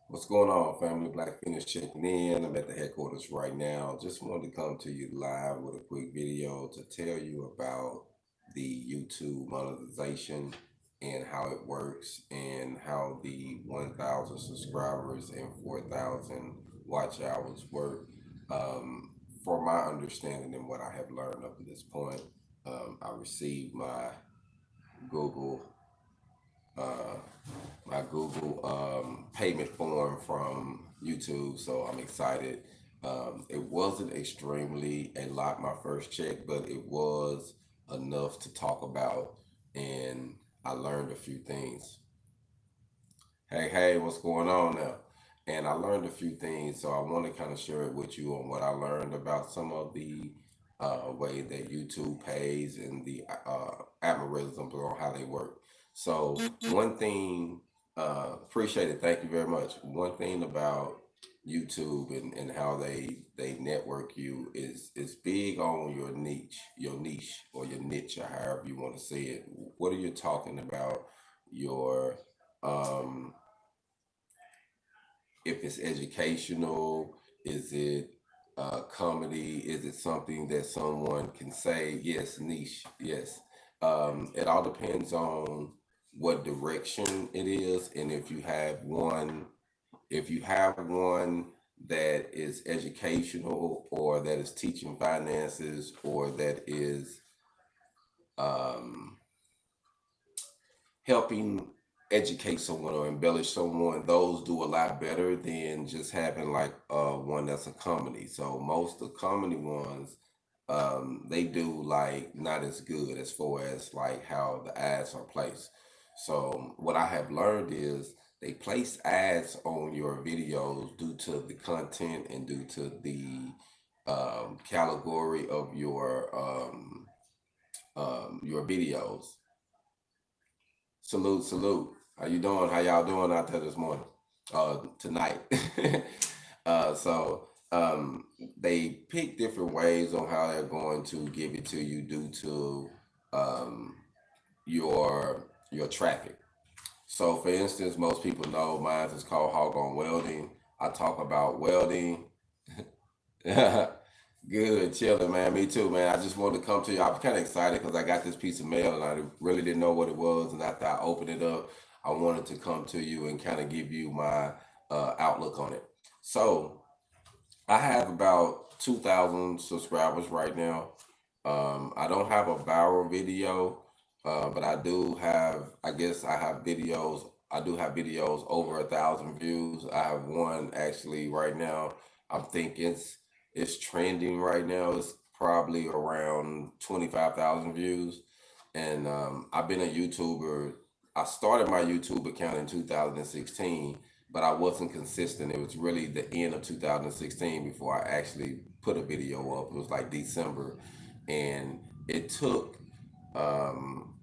What's going on, family? Black Phoenix checking in. I'm at the headquarters right now. Just wanted to come to you live with a quick video to tell you about the YouTube monetization and how it works and how the 1,000 subscribers and 4,000 watch hours work. Um, for my understanding and what I have learned up to this point, I received Google uh, my Google payment form from YouTube, so I'm excited. It wasn't extremely a lot my first check, but it was enough to talk about, and I learned a few things. Hey, what's going on now? And I learned a few things, so I want to kind of share it with you on what I learned about some of the way that YouTube pays and the algorithms on how they work. So one thing, appreciate it. Thank you very much. One thing about YouTube and how they network you is big on your niche or your niche or however you want to say it. What are you talking about? Your um if it's educational, is it comedy, is it something that someone can say? Yes, niche, yes. It all depends on what direction it is, and if you have one that is educational or that is teaching finances or that is um, helping educate someone or embellish someone, those do a lot better than just having like one that's a comedy. So most of the comedy ones, they do like not as good as far as like how the ads are placed. So what I have learned is they place ads on your videos due to the content and due to the category of your videos. Salute, salute. How you doing? How y'all doing out there this morning? Tonight. So they pick different ways on how they're going to give it to you due to um, your traffic. So, for instance, most people know mine is called HogOn Welding. I talk about welding. Good, chilling, man. Me too, man. I just wanted to come to you. I'm kind of excited because I got this piece of mail and I really didn't know what it was. And after I opened it up, I wanted to come to you and kind of give you my outlook on it. So I have about 2,000 subscribers right now. I don't have a viral video, but I guess I have videos. I do have videos over 1,000 views. I have one actually right now. I'm thinking it's trending right now. It's probably around 25,000 views. And I've been a YouTuber. I started my YouTube account in 2016, but I wasn't consistent. It was really the end of 2016 before I actually put a video up. It was like December. And it took, um,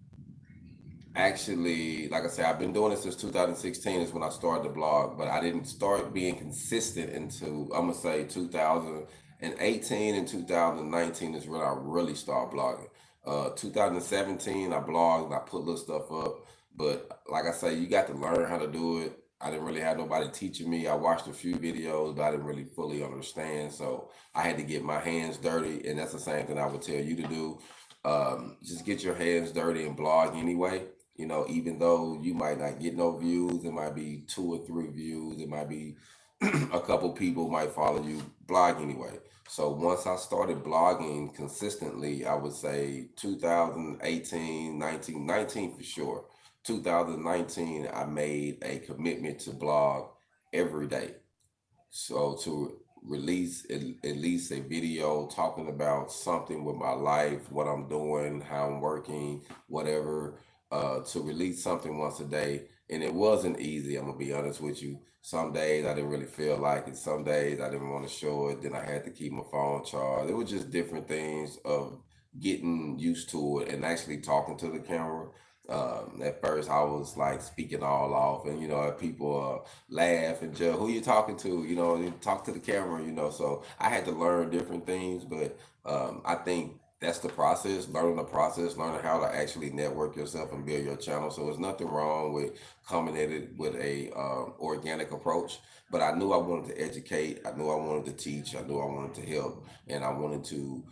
actually, like I said, I've been doing it since 2016 is when I started the blog, but I didn't start being consistent until I'm gonna say 2018 and 2019 is when I really started blogging. 2017 I blogged and I put little stuff up, but like I say, you got to learn how to do it. I didn't really have nobody teaching me. I watched a few videos, but I didn't really fully understand. So I had to get my hands dirty, and that's the same thing I would tell you to do. Just get your hands dirty and blog anyway. Even though you might not get no views, it might be two or three views, it might be a couple people might follow you, blog anyway. So once I started blogging consistently, I would say 2018, 19 for sure. 2019, I made a commitment to blog every day. So to release at least a video talking about something with my life, what I'm doing, how I'm working, whatever, to release something once a day. And it wasn't easy, I'm gonna be honest with you. Some days I didn't really feel like it. Some days I didn't want to show it. Then I had to keep my phone charged. It was just different things of getting used to it and actually talking to the camera. At first, I was like speaking all off, and people laugh and joke. Who you talking to? You talk to the camera. So I had to learn different things, but I think that's the process, learning the process, learning how to actually network yourself and build your channel. So there's nothing wrong with coming at it with a organic approach. But I knew I wanted to educate. I knew I wanted to teach. I knew I wanted to help, and I wanted to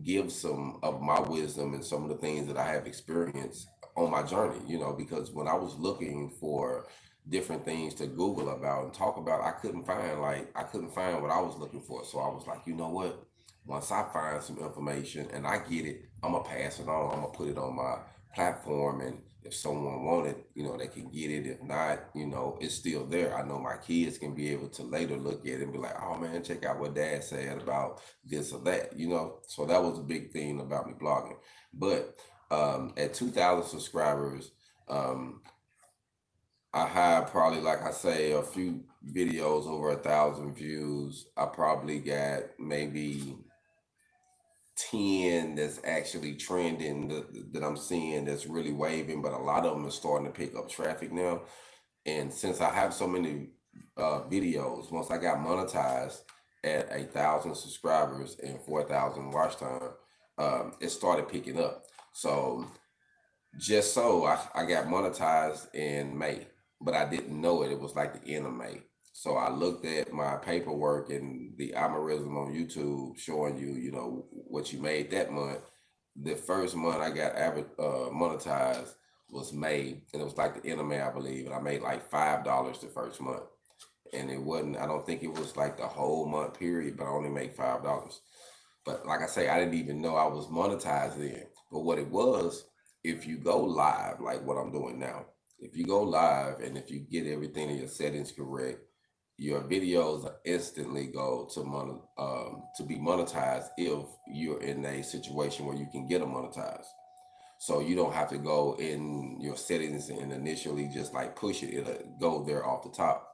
give some of my wisdom and some of the things that I have experienced on my journey. You know, because when I was looking for different things to Google about and talk about, I couldn't find what I was looking for. So I was like, you know what? Once I find some information and I get it, I'm gonna pass it on. I'm gonna put it on my platform, and if someone want it, you know, they can get it. If not, you know, it's still there. I know my kids can be able to later look at it and be like, oh man, check out what dad said about this or that, you know. So that was a big thing about me blogging. But at 2,000 subscribers, um, I had probably, like I say, a few videos over 1,000 views. I probably got maybe 10 that's actually trending that I'm seeing that's really waving, but a lot of them are starting to pick up traffic now. And since I have so many videos, once I got monetized at 1,000 subscribers and 4,000 watch time, it started picking up. So just so I got monetized in May, but I didn't know it. It was like the end of May. So I looked at my paperwork and the algorithm on YouTube showing you, you know, what you made that month. The first month I got monetized was May, and it was like the end of May, I believe, and I made like $5 the first month. And it wasn't, I don't think it was like the whole month period, but I only made $5. But like I say, I didn't even know I was monetized then. But what it was, if you go live, like what I'm doing now, if you go live and if you get everything in your settings correct, your videos instantly go to be monetized if you're in a situation where you can get them monetized. So you don't have to go in your settings and initially just like push it. It'll go there off the top.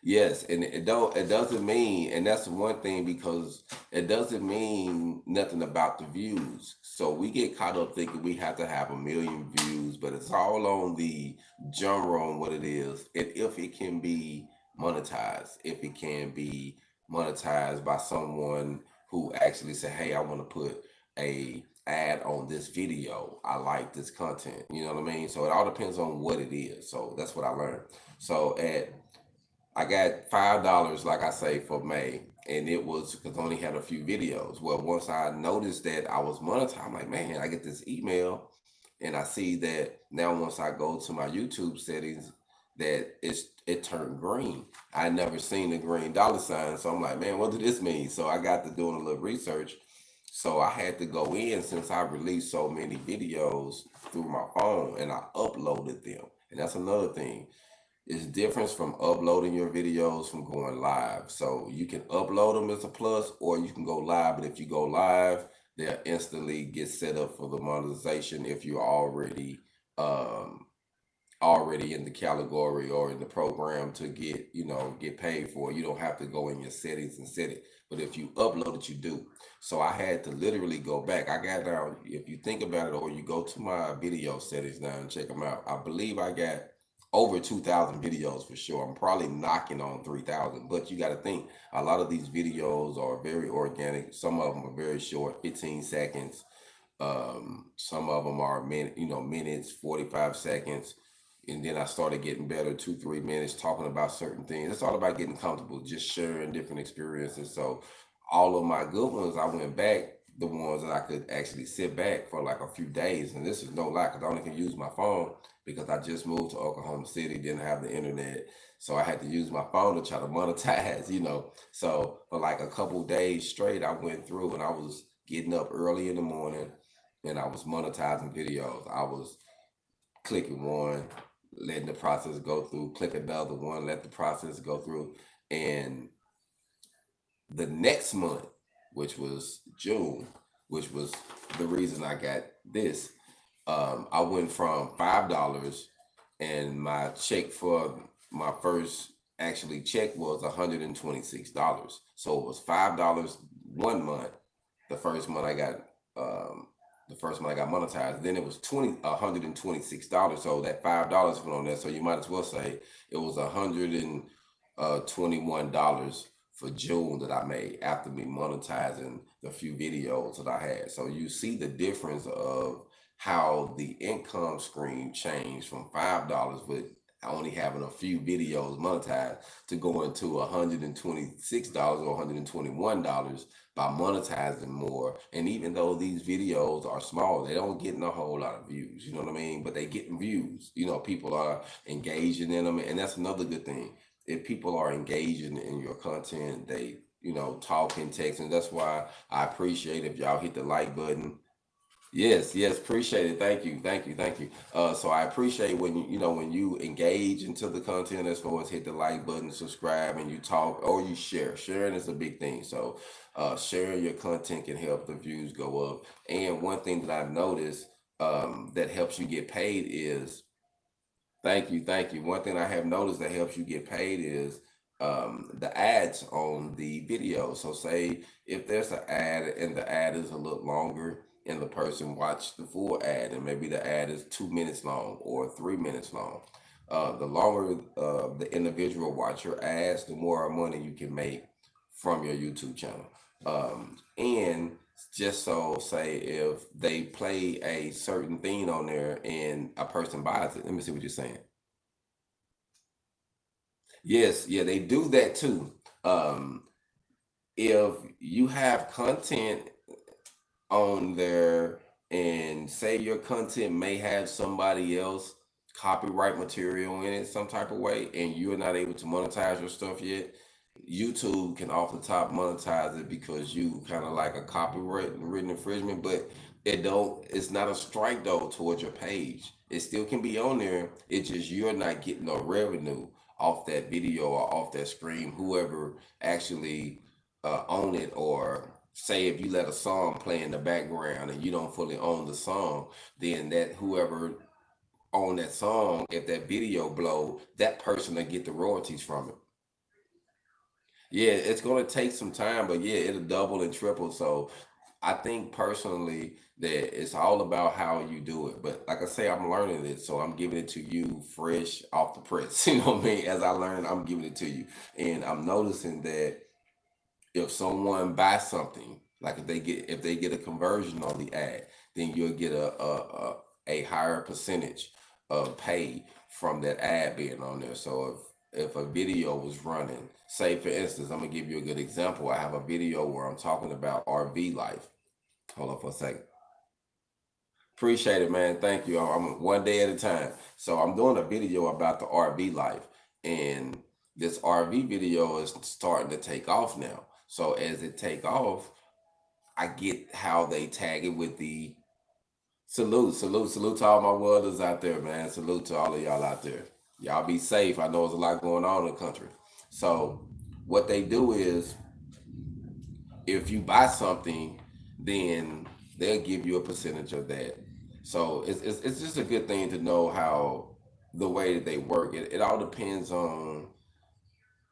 Yes, and it doesn't mean, and that's one thing, because it doesn't mean nothing about the views. So we get caught up thinking we have to have 1 million views, but it's all on the genre on what it is, and if it can be monetized, if it can be monetized by someone who actually say, "Hey, I want to put a ad on this video. I like this content." You know what I mean? So it all depends on what it is. So that's what I learned. So at I got $5, like I say, for May, and it was because I only had a few videos. Well, once I noticed that I was monetized, I'm like, man, I get this email, and I see that now. Once I go to my YouTube settings, that it turned green. I never seen the green dollar sign, so I'm like, man, what did this mean? So I got to doing a little research. So I had to go in, since I released so many videos through my phone, and I uploaded them. And that's another thing, is difference from uploading your videos from going live. So you can upload them as a plus, or you can go live. But if you go live, they'll instantly get set up for the monetization if you're um, already in the category or in the program to get paid for it. You don't have to go in your settings and set it. But if you upload it, you do. So I had to literally go back. I got down, if you think about it, or you go to my video settings now and check them out, I believe I got over 2,000 videos for sure. I'm probably knocking on 3,000, but you got to think, a lot of these videos are very organic. Some of them are very short, 15 seconds. Some of them are minutes, 45 seconds. And then I started getting better, 2, 3 minutes, talking about certain things. It's all about getting comfortable, just sharing different experiences. So all of my good ones, I went back, the ones that I could actually sit back for like a few days. And this is no lie, because I only can use my phone, because I just moved to Oklahoma City, didn't have the internet. So I had to use my phone to try to monetize. So for like a couple days straight, I went through and I was getting up early in the morning and I was monetizing videos. I was clicking one, letting the process go through, click another one, let the process go through. And the next month, which was June, which was the reason I got this, I went from $5, and my check for my first actually check was $126. So it was $5 one month. The first month I got monetized. Then it was $126. So that $5 went on there. So you might as well say it was $121 for June that I made after me monetizing the few videos that I had. So you see the difference of how the income stream changed from $5 with only having a few videos monetized to going to $126 or $121 by monetizing more. And even though these videos are small, they don't get a whole lot of views, you know what I mean? But they getting views. You know, people are engaging in them, and that's another good thing. If people are engaging in your content, they, you know, talking, texting. That's why I appreciate if y'all hit the like button. Yes, yes, appreciate it. Thank you, thank you, thank you. So I appreciate when you know, when you engage into the content as far as hit the like button, subscribe, and you talk or you share. Sharing is a big thing. So sharing your content can help the views go up. And one thing that I've noticed that helps you get paid is, thank you, thank you. One thing I have noticed that helps you get paid is the ads on the video. So say if there's an ad and the ad is a little longer and the person watched the full ad and maybe the ad is 2 minutes long or 3 minutes long. The longer the individual watch your ads, the more money you can make from your YouTube channel. And just so say if they play a certain thing on there and a person buys it, let me see what you're saying. Yes, yeah, they do that too. If you have content on there and say your content may have somebody else copyright material in it some type of way and you're not able to monetize your stuff yet, YouTube can off the top monetize it because you kind of like a copyright written infringement, but it's not a strike though towards your page. It still can be on there. It's just you're not getting no revenue off that video or off that stream. Whoever actually own it, or say if you let a song play in the background and you don't fully own the song, then that whoever own that song, if that video blow, that person will get the royalties from it. Yeah, it's gonna take some time, but yeah, it'll double and triple. So I think personally that it's all about how you do it. But like I say, I'm learning it, so I'm giving it to you fresh off the press. You know what I mean? As I learn, I'm giving it to you. And I'm noticing that if someone buys something, like if they get a conversion on the ad, then you'll get a higher percentage of pay from that ad being on there. So if a video was running, say for instance, I'm gonna give you a good example. I have a video where I'm talking about RV life. Hold on for a second. Appreciate it, man. Thank you. I'm one day at a time. So I'm doing a video about the RV life, and this RV video is starting to take off now. So as it take off, I get how they tag it with the salute to all my welders out there, man. Salute to all of y'all out there. Y'all be safe. I know there's a lot going on in the country. So what they do is if you buy something, then they'll give you a percentage of that. So it's just a good thing to know how the way that they work. It all depends on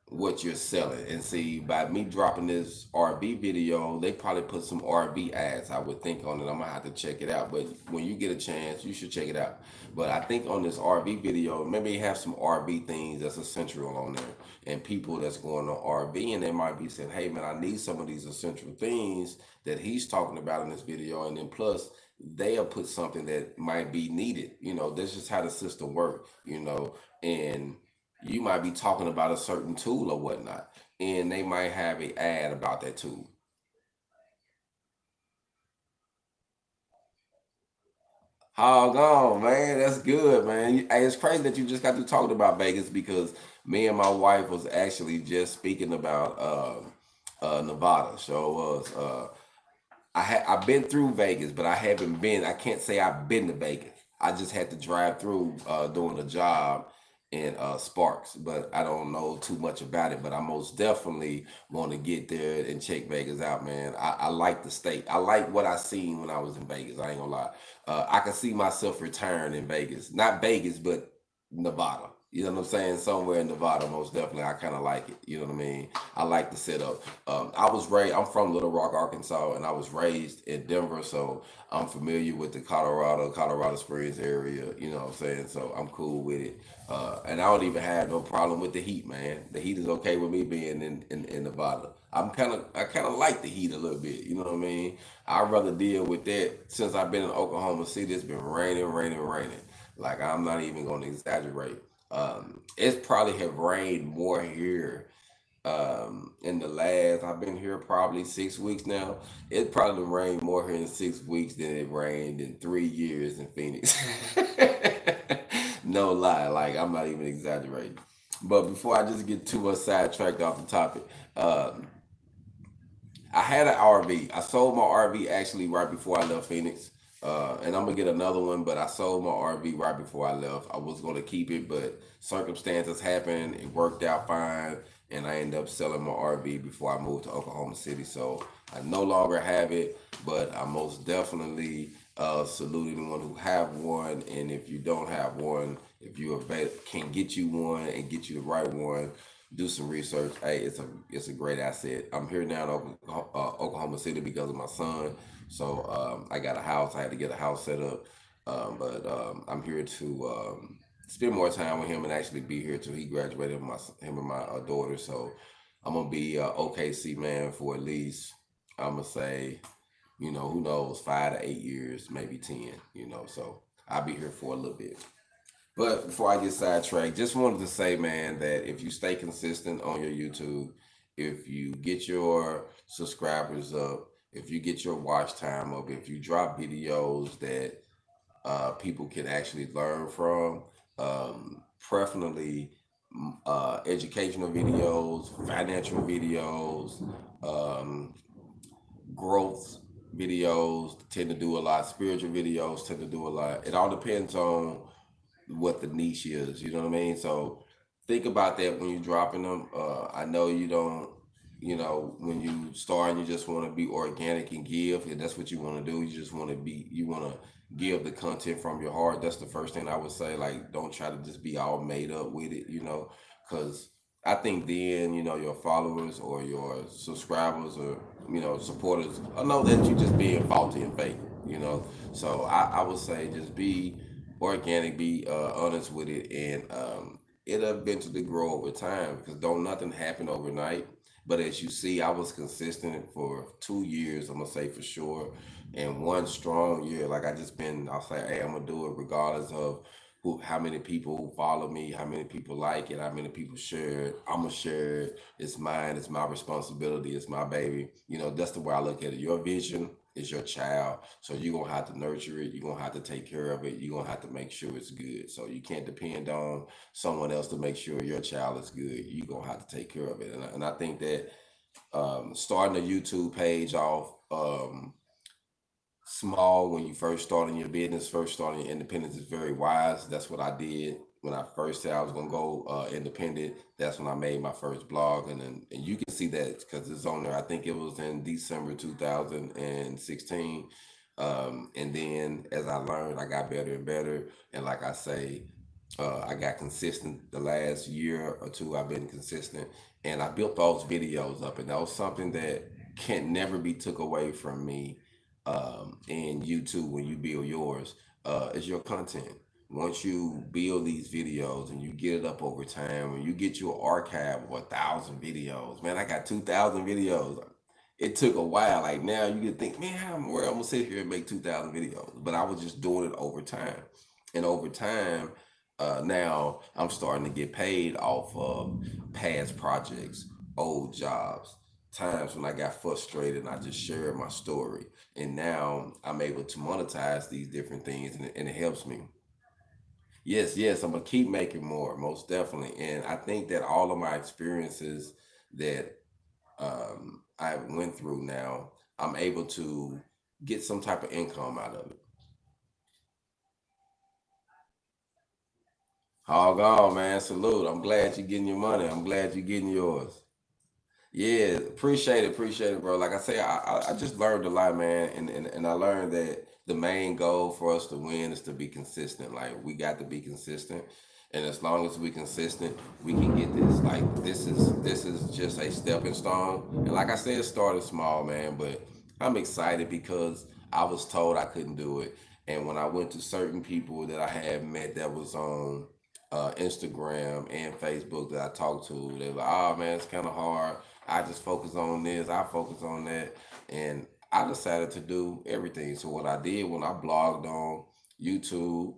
what you're selling. And see, by me dropping this RV video, they probably put some RV ads, I would think, on it. I'm gonna have to check it out. But when you get a chance, you should check it out. But I think on this RV video, maybe have some RV things that's essential on there. And people that's going on RV and they might be saying, hey man, I need some of these essential things that he's talking about in this video. And then plus they'll put something that might be needed. You know, that's just how the system works, you know, and you might be talking about a certain tool or whatnot, and they might have a ad about that tool. HogOn, man, that's good, man. Hey, it's crazy that you just got to talking about Vegas because me and my wife was actually just speaking about Nevada. So it was I've been through Vegas, but I haven't been. I can't say I've been to Vegas. I just had to drive through doing a job in Sparks, but I don't know too much about it. But I most definitely want to get there and check Vegas out, man. I like the state. I like what I seen when I was in Vegas. I ain't gonna lie. I can see myself retiring in Vegas, not Vegas, but Nevada. You know what I'm saying? Somewhere in Nevada, most definitely. I kind of like it. You know what I mean? I like the setup. I was raised. I'm from Little Rock, Arkansas, and I was raised in Denver, so I'm familiar with the Colorado Springs area. You know what I'm saying? So I'm cool with it. And I don't even have no problem with the heat, man. The heat is okay with me being in Nevada. I kind of like the heat a little bit. You know what I mean? I'd rather deal with that since I've been in Oklahoma City. It's been raining. Like I'm not even going to exaggerate. It's probably have rained more here in the last. I've been here probably 6 weeks now. It probably rained more here in 6 weeks than it rained in 3 years in Phoenix. No lie, like I'm not even exaggerating. But before I just get too much sidetracked off the topic, um, I had an RV. I sold my RV actually right before I left Phoenix. And I'm gonna get another one, but I sold my RV right before I left. I was gonna keep it, but circumstances happened. It worked out fine, and I ended up selling my RV before I moved to Oklahoma City. So I no longer have it, but I most definitely salute anyone who have one. And if you don't have one, if you can get you one and get you the right one, do some research. Hey, it's a great asset. I'm here now in Oklahoma City because of my son. So I got a house. I had to get a house set up, but I'm here to spend more time with him and actually be here till he graduated. Him and my daughter. So I'm gonna be OKC man for at least I'm gonna say who knows 5 to 8 years, maybe 10. So I'll be here for a little bit. But before I get sidetracked, just wanted to say, man, that if you stay consistent on your YouTube, if you get your subscribers up, if you get your watch time up, if you drop videos that people can actually learn from, preferably educational videos, financial videos, um, growth videos tend to do a lot, spiritual videos tend to do a lot. It all depends on what the niche is. You know what I mean? So think about that when you're dropping them. I know you don't. When you start, you just want to be organic and give, and that's what you want to do. You just want to be. You want to give the content from your heart. That's the first thing I would say. Like, don't try to just be all made up with it. Because I think then your followers or your subscribers or supporters, I know that you just being faulty and fake. So I would say just be organic, be honest with it, and it'll eventually grow over time because don't nothing happen overnight. But as you see, I was consistent for 2 years, I'm gonna say for sure, and one strong year. Like I'll say, hey, I'm gonna do it regardless of how many people follow me, how many people like it, how many people share it. I'm gonna share it. It's mine. It's my responsibility. It's my baby. That's the way I look at it. Your vision is your child, so you're gonna have to nurture it. You're gonna have to take care of it. You're gonna have to make sure it's good. So you can't depend on someone else to make sure your child is good. You're gonna have to take care of it. And I think that starting a YouTube page off small when you first starting your business, first starting your independence is very wise. That's what I did when I first said I was gonna go independent. That's when I made my first blog, and you can see that because it's on there. I think it was in December 2016. And then as I learned, I got better and better. And like I say, I got consistent the last year or two. I've been consistent, and I built those videos up, and that was something that can never be took away from me. And you too, when you build yours, is your content. Once you build these videos and you get it up over time, when you get your archive of 1,000 videos, man, I got 2,000 videos. It took a while. Like now, you can think, man, where I'm gonna sit here and make 2,000 videos, but I was just doing it over time, and over time, now I'm starting to get paid off of past projects, old jobs, times when I got frustrated and I just shared my story. And now I'm able to monetize these different things, and it helps me. Yes, I'm gonna keep making more, most definitely. And I think that all of my experiences that I went through now, I'm able to get some type of income out of it. Hog on, man. Salute. I'm glad you're getting your money. I'm glad you're getting yours. Yeah, appreciate it, bro. Like I say, I just learned a lot, man, and I learned that the main goal for us to win is to be consistent. Like we got to be consistent, And as long as we consistent, we can get this. Like this is just a stepping stone. And like I said, it started small, man. But I'm excited because I was told I couldn't do it. And when I went to certain people that I had met that was on Instagram and Facebook that I talked to, they were like, "Oh man, it's kind of hard. I just focus on this. I focus on that." And I decided to do everything. So what I did when I blogged on YouTube,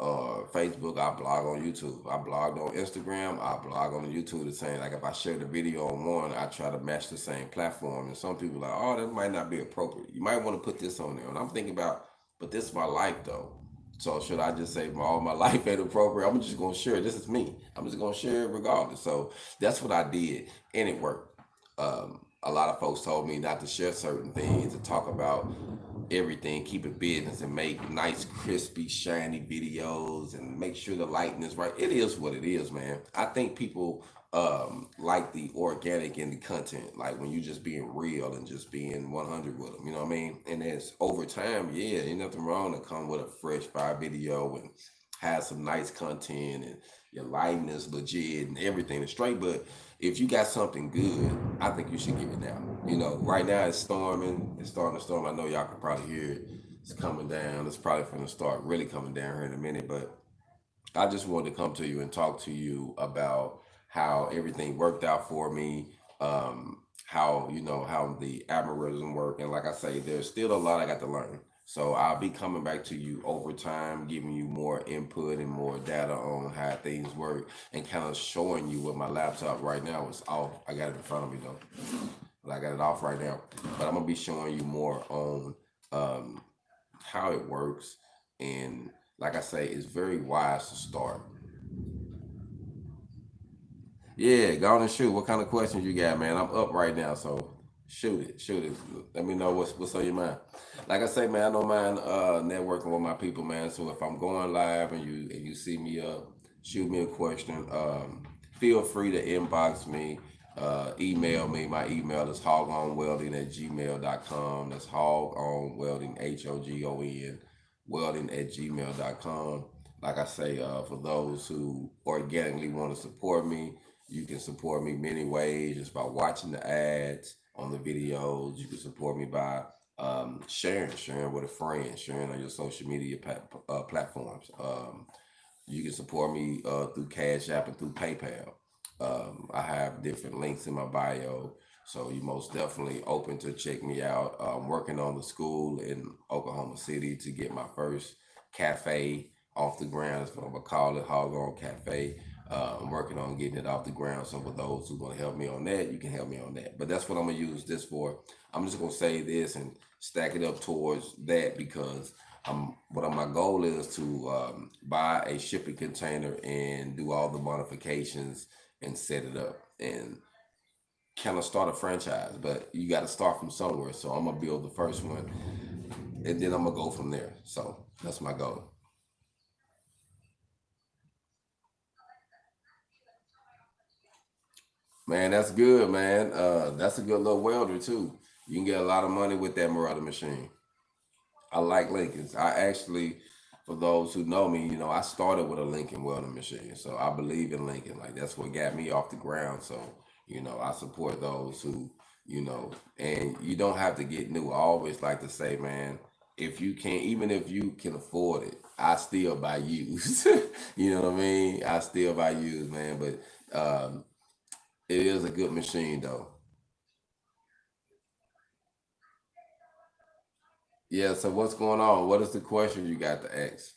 Facebook, I blog on YouTube. I blogged on Instagram. I blog on YouTube. The same. Like if I share the video on one, I try to match the same platform. And some people are like, oh, that might not be appropriate. You might want to put this on there. And I'm thinking about, but this is my life though. So should I just say all my life ain't appropriate? I'm just gonna share it. This is me. I'm just gonna share it regardless. So that's what I did, and it worked. A lot of folks told me not to share certain things, to talk about everything, keep it business, and make nice, crispy, shiny videos, and make sure the lighting is right. It is what it is, man. I think people like the organic in the content, like when you just being real and just being 100 with them. You know what I mean? And as over time, yeah, ain't nothing wrong to come with a fresh fire video and have some nice content and your lighting is legit and everything is straight. But if you got something good, I think you should give it now. You know, right now it's storming. It's starting to storm. I know y'all can probably hear it. It's coming down. It's probably going to start really coming down here in a minute. But I just wanted to come to you and talk to you about how everything worked out for me. How how the algorithm work, and like I say, there's still a lot I got to learn. So I'll be coming back to you over time, giving you more input and more data on how things work, and kind of showing you what my laptop right now is off. I got it in front of me though, but I got it off right now. But I'm gonna be showing you more on um, how it works, and like I say, it's very wise to start. Yeah, go on and shoot. What kind of questions you got, man? I'm up right now, so shoot it. Let me know what's on your mind. Like I say, man, I don't mind networking with my people, man. So if I'm going live and you see me shoot me a question. Feel free to inbox me, email me. My email is hogonwelding@gmail.com. That's hogonwelding, HOGON, welding@gmail.com. Like I say, for those who organically want to support me, you can support me many ways, just by watching the ads on the videos. You can support me by sharing with a friend, sharing on your social media platforms. You can support me through Cash App and through PayPal. I have different links in my bio, so you most definitely open to check me out. I'm working on the school in Oklahoma City to get my first cafe off the ground. That's what I'm gonna call it, HogOn Cafe. I'm working on getting it off the ground. So for those who want to help me on that, you can help me on that. But that's what I'm gonna use this for. I'm just gonna say this and stack it up towards that, because my goal is to buy a shipping container and do all the modifications and set it up and kind of start a franchise. But you got to start from somewhere. So I'm gonna build the first one, and then I'm gonna go from there. So that's my goal. Man, that's good, man. That's a good little welder too. You can get a lot of money with that Marauder machine. I like Lincolns. I actually, for those who know me, I started with a Lincoln welding machine. So I believe in Lincoln. Like that's what got me off the ground. So, I support those who, and you don't have to get new. I always like to say, man, if you can't, even if you can afford it, I still buy used. You know what I mean? I still buy used, man. But it is a good machine though. Yeah, so what's going on? What is the question you got to ask?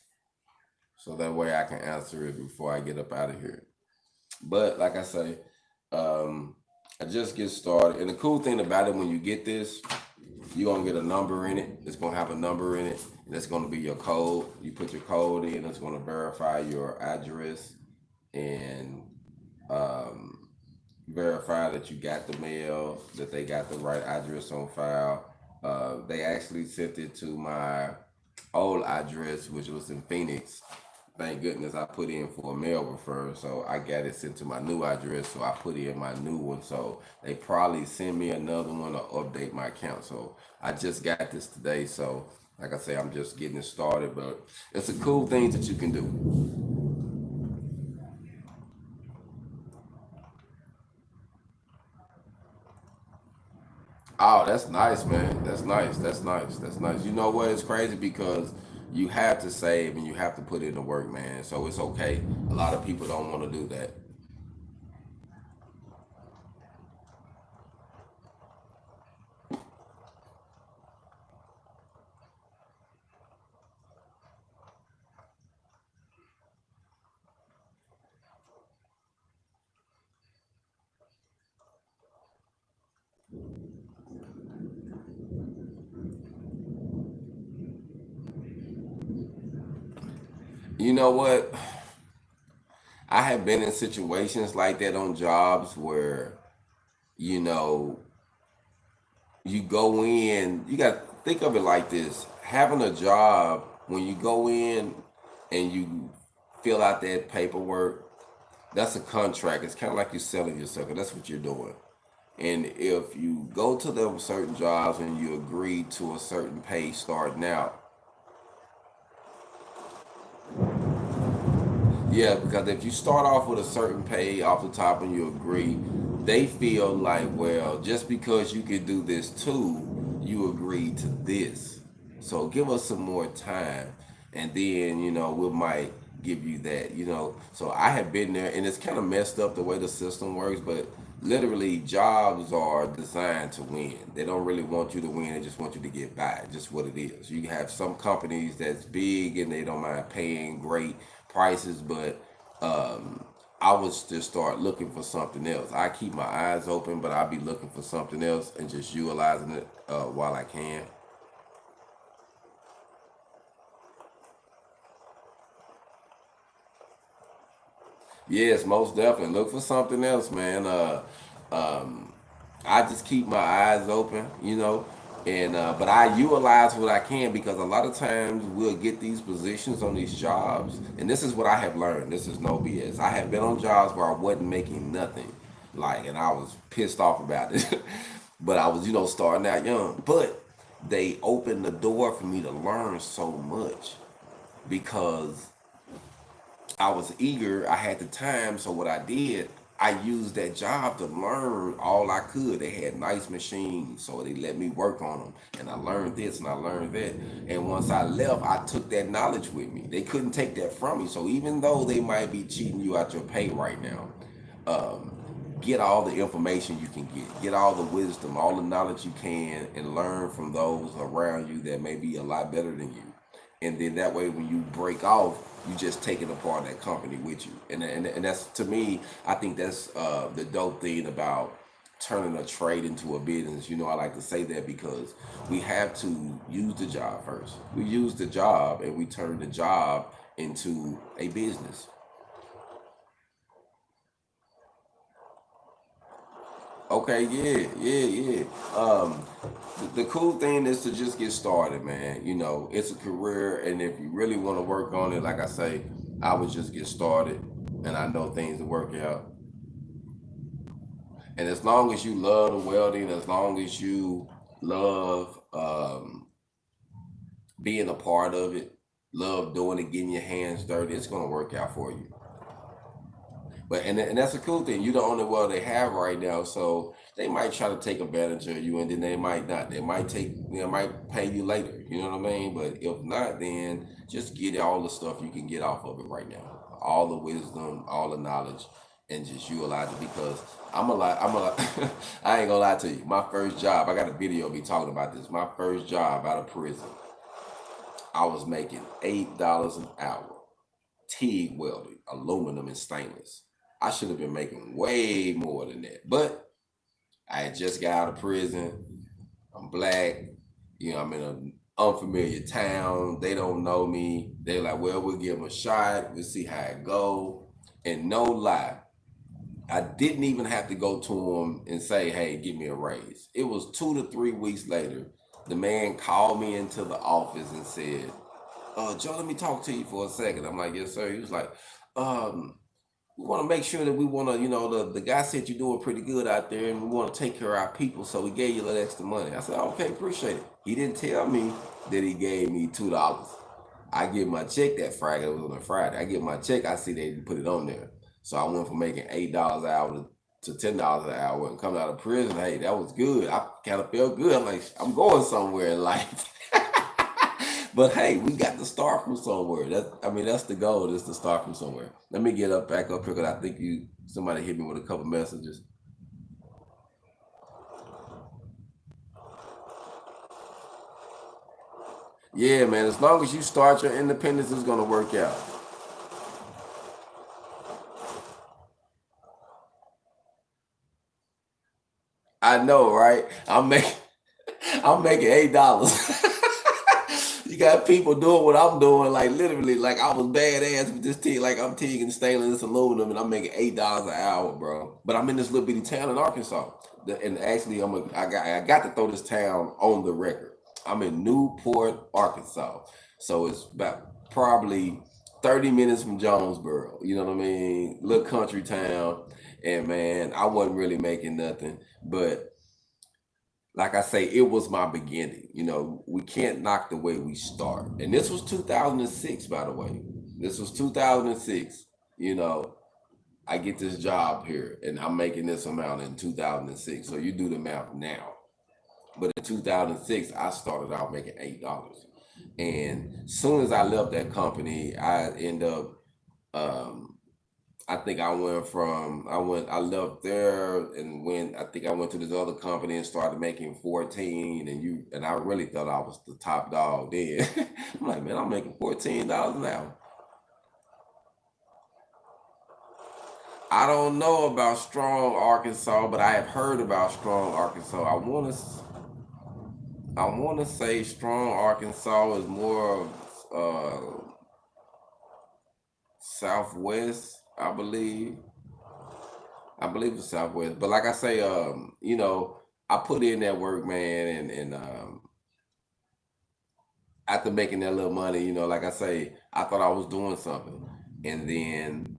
So that way I can answer it before I get up out of here. But like I say, um, I just get started. And the cool thing about it, when you get this, you're gonna get a number in it. It's gonna have a number in it, and it's gonna be your code. You put your code in, it's gonna verify your address and um, verify that you got the mail, that they got the right address on file. They actually sent it to my old address, which was in Phoenix. Thank goodness I put in for a mail referral, so I got it sent to my new address. So I put in my new one. So they probably send me another one or update my account. So I just got this today. So like I say, I'm just getting it started, but it's a cool thing that you can do. Oh, that's nice, man. That's nice. That's nice. That's nice. You know what? It's crazy because you have to save and you have to put in the work, man. So it's okay. A lot of people don't want to do that. You know what? I have been in situations like that on jobs where, you know, you go in, you got to think of it like this. Having a job, when you go in and you fill out that paperwork, that's a contract. It's kind of like you're selling yourself, and that's what you're doing. And if you go to them certain jobs and you agree to a certain pay starting out, yeah, because if you start off with a certain pay off the top and you agree, they feel like, well, just because you can do this too, you agreed to this. So give us some more time, and then we might give you that. So I have been there, and it's kind of messed up the way the system works, but literally jobs are designed to win. They don't really want you to win, they just want you to get by. Just what it is. You have some companies that's big and they don't mind paying great prices, but I would just start looking for something else. I keep my eyes open, but I'll be looking for something else and just utilizing it while I can. Yes, most definitely. Look for something else, man. Um, I just keep my eyes open, and but I utilize what I can because a lot of times we'll get these positions on these jobs, and this is what I have learned. This is no BS. I have been on jobs where I wasn't making nothing, like, and I was pissed off about it, but I was, starting out young. But they opened the door for me to learn so much because I was eager. I had the time, so what I did, I used that job to learn all I could. They had nice machines, so they let me work on them, and I learned this and I learned that. And once I left, I took that knowledge with me. They couldn't take that from me. So even though they might be cheating you out your pay right now, um, get all the information you can get all the wisdom, all the knowledge you can, and learn from those around you that may be a lot better than you. And then that way, when you break off, you just taking a part of that company with you. And that's, to me, I think that's the dope thing about turning a trade into a business. I like to say that because we have to use the job first. We use the job and we turn the job into a business. Okay, yeah, yeah, yeah. The cool thing is to just get started, man. It's a career, and if you really want to work on it, like I say, I would just get started, and I know things will work out. And as long as you love the welding, as long as you love being a part of it, love doing it, getting your hands dirty, it's gonna work out for you. But and that's a cool thing. You're the only well they have right now, so they might try to take advantage of you, and then they might not. They might pay you later. You know what I mean? But if not, then just get all the stuff you can get off of it right now, all the wisdom, all the knowledge, and just utilize it. Because I ain't gonna lie to you. My first job, I got a video of me talking about this. My first job out of prison, I was making $8 an hour, TIG welding, aluminum and stainless. I should have been making way more than that. But I had just got out of prison. I'm black. I'm in an unfamiliar town. They don't know me. They're like, well, we'll give them a shot. We'll see how it go. And no lie, I didn't even have to go to them and say, hey, give me a raise. It was 2 to 3 weeks later. The man called me into the office and said, Joe, let me talk to you for a second. I'm like, yes, sir. He was like, um, we want to make sure that we want to, the guy said you're doing pretty good out there and we want to take care of our people. So we gave you a little extra money. I said, okay, appreciate it. He didn't tell me that he gave me $2. I get my check that Friday. It was on a Friday. I get my check. I see they didn't put it on there. So I went from making $8 an hour to to $10 an hour and coming out of prison. Hey, that was good. I kind of felt good. I'm like, I'm going somewhere in life. But hey, we got to start from somewhere. That's the goal, is to start from somewhere. Let me get back up here, because I think somebody hit me with a couple messages. Yeah, man. As long as you start your independence, it's gonna work out. I know, right? I'm making $8. You got people doing what I'm doing, like literally, like I was badass with this TIG, like I'm TIGging stainless aluminum, and I'm making $8 an hour, bro. But I'm in this little bitty town in Arkansas, and actually, I got to throw this town on the record. I'm in Newport, Arkansas, so it's about probably 30 minutes from Jonesboro. You know what I mean? Little country town, and man, I wasn't really making nothing, but like I say, it was my beginning. We can't knock the way we start. And this was 2006, by the way. This was 2006. You know, I get this job here and I'm making this amount in 2006. So you do the math now. But in 2006, I started out making $8. And as soon as I left that company, I end up um, I think I left there and I went to this other company and started making 14, and I really thought I was the top dog then. I'm like, man, I'm making $14 an hour. I don't know about Strong Arkansas, but I have heard about Strong Arkansas. I wanna say Strong Arkansas is more Southwest, I believe. I believe it's Southwest. But like I say, I put in that work, man, and after making that little money, like I say, I thought I was doing something. And then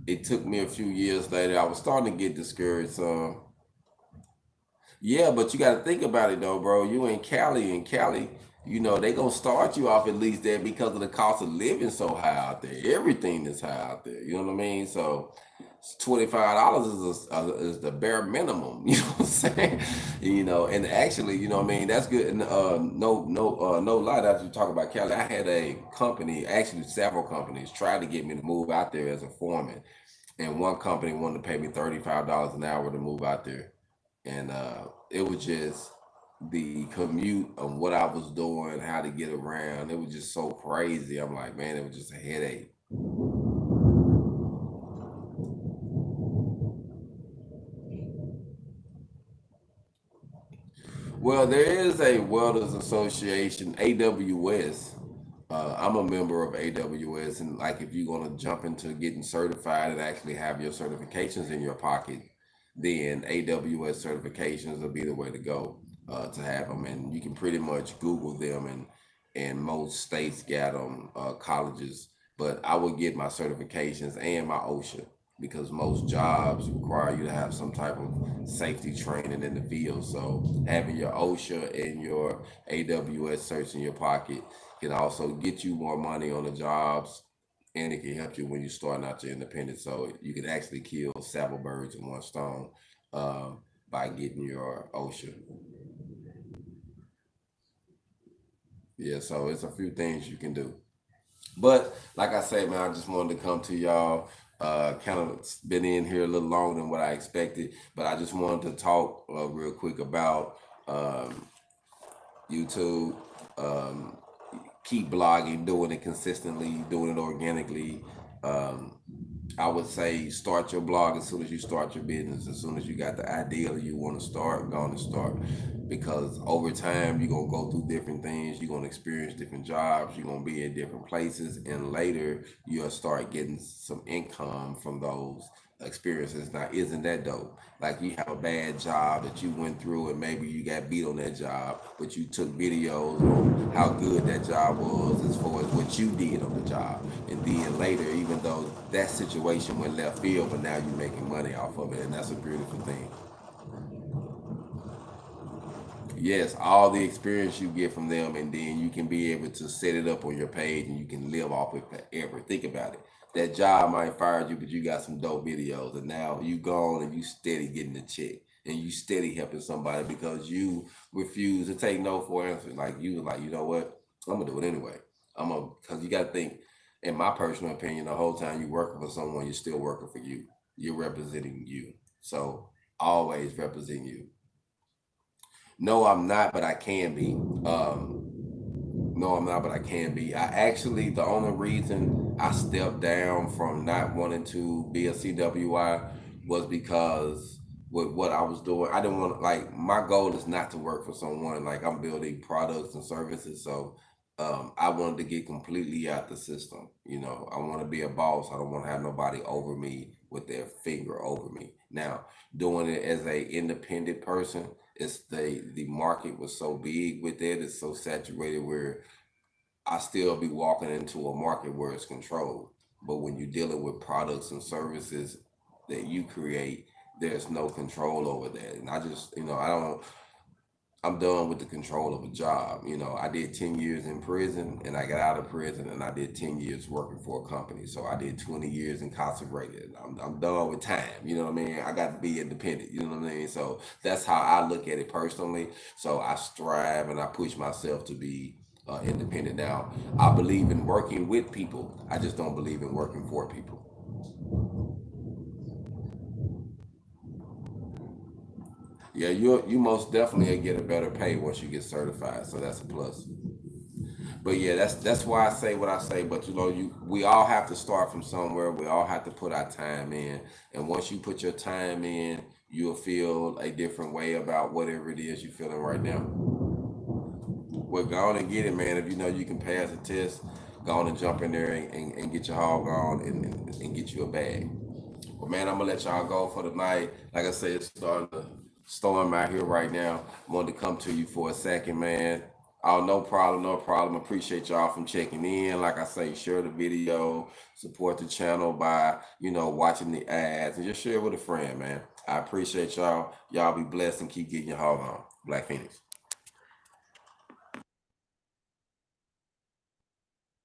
it took me a few years later, I was starting to get discouraged. So yeah, but you got to think about it though, bro. You in Cali, they gonna start you off at least there because of the cost of living so high out there. Everything is high out there. You know what I mean? So $25 is the bare minimum. You know what I'm saying? And actually, you know what I mean. That's good. And no lie. After you talk about Cali, I had a company, actually several companies, tried to get me to move out there as a foreman, and one company wanted to pay me $35 an hour to move out there, and it was just the commute of what I was doing, how to get around. It was just so crazy. I'm like, man, it was just a headache. Well, there is a Welders Association, AWS. I'm a member of AWS, and like if you're gonna jump into getting certified and actually have your certifications in your pocket, then AWS certifications will be the way to go to have them. And you can pretty much Google them, and most states got them, colleges. But I would get my certifications and my OSHA, because most jobs require you to have some type of safety training in the field. So having your OSHA and your AWS certs in your pocket can also get you more money on the jobs, and it can help you when you're starting out your independence. So you can actually kill several birds in one stone uh, by getting your OSHA. Yeah, so it's a few things you can do. But like I say, man, I just wanted to come to y'all. Kind of been in here a little longer than what I expected, but I just wanted to talk real quick about um, YouTube. Um, Keep blogging, doing it consistently, doing it organically. Um, I would say start your blog as soon as you start your business. As soon as you got the idea that you want to start, go on and start. Because over time, you're going to go through different things. You're going to experience different jobs. You're going to be in different places. And later, you'll start getting some income from those experiences. Now, isn't that dope? Like you have a bad job that you went through, and maybe you got beat on that job, but you took videos on how good that job was as far as what you did on the job. And then later, even though that situation went left field, but now you're making money off of it, and that's a beautiful thing. Yes, all the experience you get from them, and then you can be able to set it up on your page, and you can live off it forever. Think about it. That job might fire you, but you got some dope videos, and now you gone and you steady getting the check, and you steady helping somebody because you refuse to take no for an answer. Like you was like, you know what? I'm gonna do it anyway. Because you got to think. In my personal opinion, the whole time you working for someone, you're still working for you. You're representing you. So always represent you. No, I'm not, but I can be. No, I'm not, but I can be. I actually, the only reason I stepped down from not wanting to be a CWI was because with what I was doing, I didn't want, like, my goal is not to work for someone. Like, I'm building products and services. So I wanted to get completely out the system. You know, I want to be a boss. I don't want to have nobody over me with their finger over me. Now, doing it as a independent person, it's the market was so big with it, it's so saturated where I still be walking into a market where it's controlled. But when you're dealing with products and services that you create, there's no control over that. And I just, I don't, I'm done with the control of a job. I did 10 years in prison and I got out of prison and I did 10 years working for a company. So I did 20 years incarcerated. I'm done with time. You know what I mean? I got to be independent. You know what I mean? So that's how I look at it personally. So I strive and I push myself to be independent. Now, I believe in working with people. I just don't believe in working for people. Yeah, you most definitely get a better pay once you get certified. So that's a plus. But yeah, that's why I say what I say. But we all have to start from somewhere. We all have to put our time in, and once you put your time in, you'll feel a different way about whatever it is you're feeling right now. Well, go on and get it, man. If you know you can pass the test, go on and jump in there and get your hog on and get you a bag. Well, man, I'm gonna let y'all go for the night. Like I said, it's starting to storm out here right now. I wanted to come to you for a second, man. Oh, no problem, no problem. Appreciate y'all from checking in. Like I say, share the video, support the channel by, watching the ads, and just share it with a friend, man. I appreciate y'all. Y'all be blessed and keep getting your hog on. Black Phoenix.